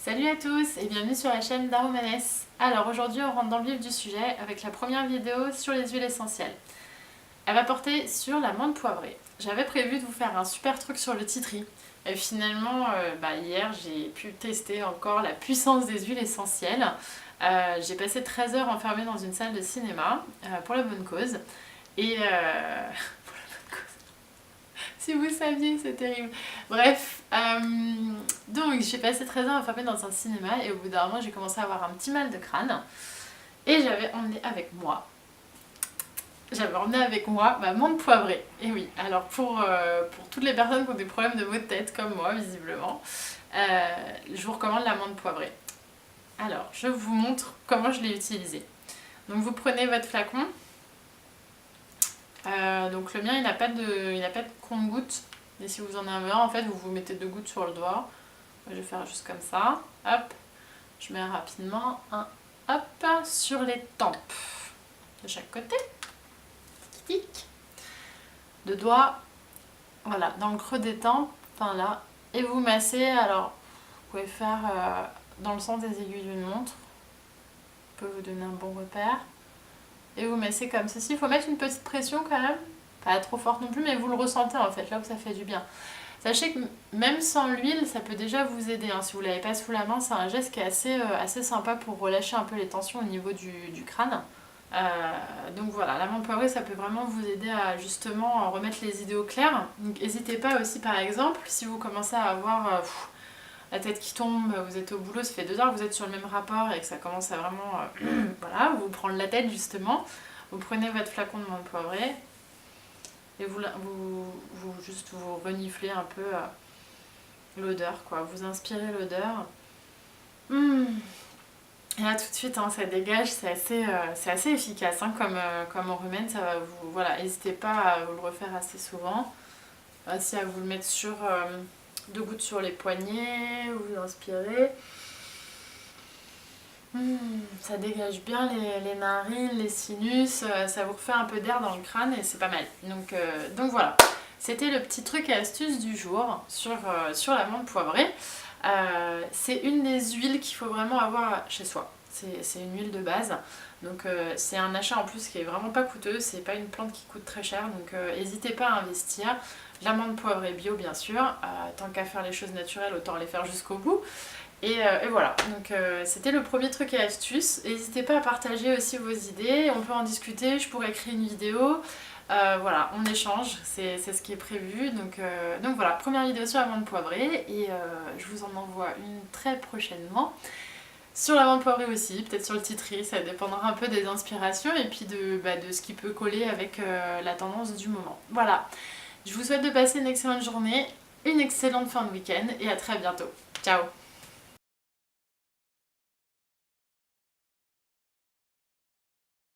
Salut à tous et bienvenue sur la chaîne d'Aromanes. Alors aujourd'hui on rentre dans le vif du sujet avec la première vidéo sur les huiles essentielles. Elle va porter sur la menthe poivrée. J'avais prévu de vous faire un super truc sur le titri. Et finalement, hier j'ai pu tester encore la puissance des huiles essentielles. J'ai passé 13 heures enfermée dans une salle de cinéma pour la bonne cause. Et si vous saviez, c'est terrible. Bref, donc j'ai passé 13 ans enfermée dans un cinéma et au bout d'un moment j'ai commencé à avoir un petit mal de crâne. Et j'avais emmené avec moi ma menthe poivrée. Et oui, alors pour toutes les personnes qui ont des problèmes de maux de tête comme moi visiblement, je vous recommande la menthe poivrée. Alors, je vous montre comment je l'ai utilisée. Donc vous prenez votre flacon. Donc le mien il n'a pas de compte-gouttes. Et si vous en avez un, en fait, vous mettez 2 gouttes sur le doigt. Je vais faire juste comme ça. Hop, je mets rapidement un hop sur les tempes de chaque côté. Tic. 2 doigts, voilà, dans le creux des tempes, enfin là. Et vous massez, alors vous pouvez faire dans le sens des aiguilles d'une montre. Ça peut vous donner un bon repère. Et vous massez comme ceci. Il faut mettre une petite pression quand même. Pas trop forte non plus, mais vous le ressentez en fait, là où ça fait du bien. Sachez que même sans l'huile, ça peut déjà vous aider. Hein. Si vous ne l'avez pas sous la main, c'est un geste qui est assez sympa pour relâcher un peu les tensions au niveau du crâne. Donc voilà, la menthe poivrée, ça peut vraiment vous aider à justement remettre les idées au clair. Donc n'hésitez pas aussi par exemple, si vous commencez à avoir la tête qui tombe, vous êtes au boulot, ça fait 2 heures que vous êtes sur le même rapport et que ça commence à vraiment voilà, vous prendre la tête justement, vous prenez votre flacon de menthe poivrée et vous reniflez un peu l'odeur, quoi. Vous inspirez l'odeur. Et là tout de suite, hein, ça dégage, c'est assez efficace hein, comme remède. Ça va vous, voilà, n'hésitez pas à vous le refaire assez souvent. Aussi à vous le mettre sur 2 gouttes sur les poignets, vous inspirez. Ça dégage bien les narines, les sinus, ça vous refait un peu d'air dans le crâne et c'est pas mal. Donc voilà, c'était le petit truc et astuce du jour sur la menthe poivrée. C'est une des huiles qu'il faut vraiment avoir chez soi. C'est une huile de base. Donc c'est un achat en plus qui est vraiment pas coûteux, c'est pas une plante qui coûte très cher, donc n'hésitez pas à investir. La menthe poivrée bio bien sûr, tant qu'à faire les choses naturelles, autant les faire jusqu'au bout. Et voilà, donc c'était le premier truc et astuce. N'hésitez pas à partager aussi vos idées, on peut en discuter, je pourrais créer une vidéo. Voilà, on échange, c'est ce qui est prévu. Donc voilà, première vidéo sur la menthe poivrée et je vous en envoie une très prochainement. Sur la menthe poivrée aussi, peut-être sur le titri, ça dépendra un peu des inspirations et puis de ce qui peut coller avec la tendance du moment. Voilà, je vous souhaite de passer une excellente journée, une excellente fin de week-end et à très bientôt. Ciao!